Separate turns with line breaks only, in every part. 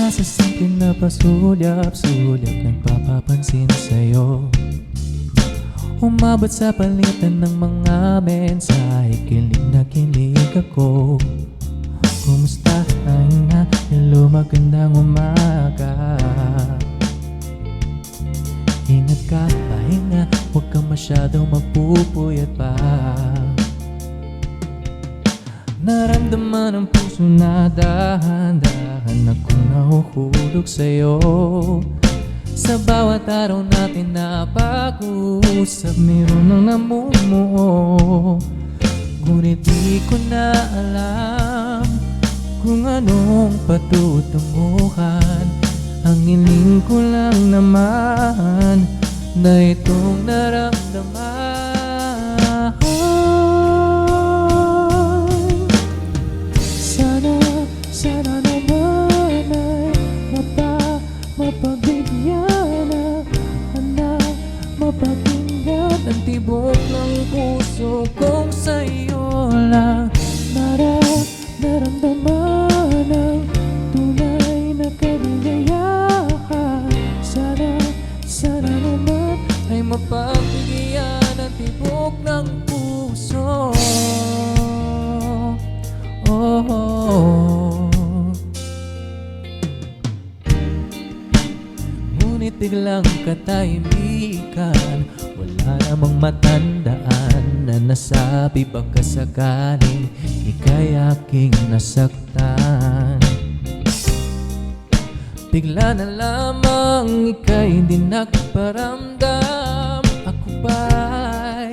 nasa simpleng na pasulyap-sulyap nagpapapansin sa'yo. Umabot sa palitan ng mga mensahe, kilig na kilig ako. Kumusta na nga? Hello, magandang umaga. Ingat ka, pahinga, huwag kang masyadong magpupuyat pa. Naramdaman ng puso na dahan-dahan akong nahuhulog sa'yo. Sa bawat araw natin na pag-uusap, meron nang namumuo. Ngunit di ko na alam kung anong patutunguhan. Ang hiling ko lang naman na itong naramdaman. Sana naman ay mapagbigyan na mapakinggan ang tibok ng puso kong sa'yo lang naramdaman ang tunay na kaligayahan. Sana naman ay mapagbigyan ang tibok ng puso. Ngunit biglang katahimikan, wala namang matandaan na nasabi baka sakaling ika'y aking nasaktan. Bigla na lamang ika'y hindi nagparamdam. Ako ba'y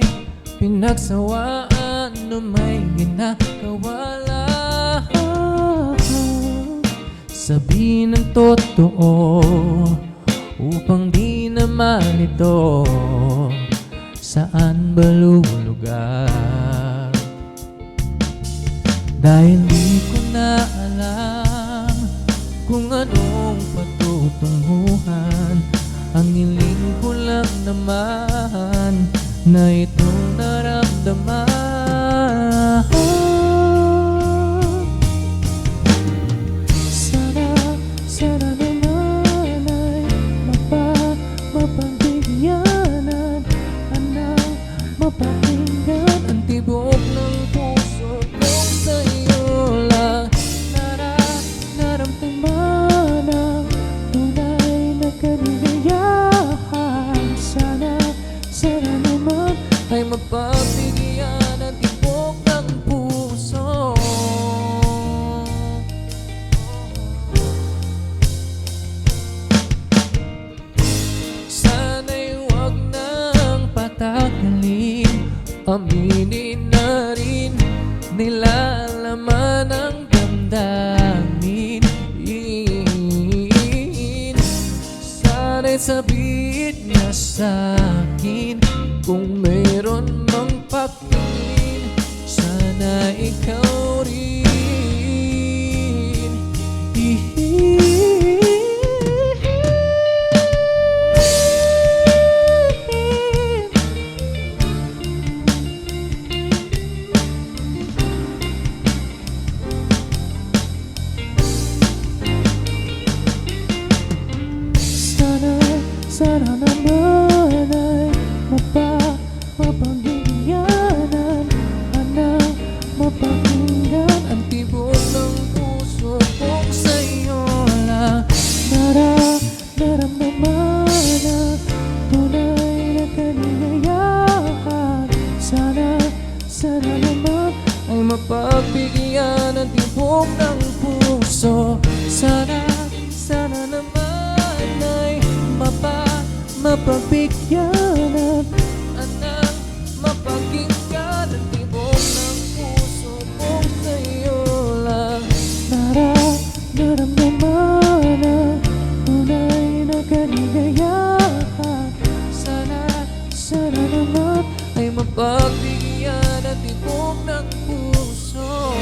pinagsawaan na may ginagawa lang? Sabihin ng totoo upang di naman ito saan ba lulugar. Dahil di ko na alam kung anong patutunguhan. Ang hiling ko lang naman na itong naramdaman. Sana naman ay mapagbigyanan ng mapakinggan ang tibok ng puso kong sa'yo lang naramdaman ang tunay na kaligayahan. Sana naman ay mapagbigyan ang tibok ng puso. Aminin na rin nilalaman ang damdamin. Sana'y sabihin na sa'kin kung mayroon mang pakingin. Sana ikaw rin. Sana naman ay mapagbigyanan ng mapakinggan ang tibok ng puso kong sa'yo lang naramdaman ang tunay na kaligayahan. Sana naman ay mapagbigyan ang tibok ng puso. Sana naman ay mapagbigyanan ng mapakinggan ang tibok ng puso kong sa'yo lang naramdaman ang tunay na kaligayahan. Sana naman ay mapagbigyan ang tibok ng puso.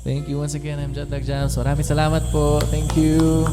Thank you once again, I'm Jetlag Jams. Maraming salamat po. Thank you.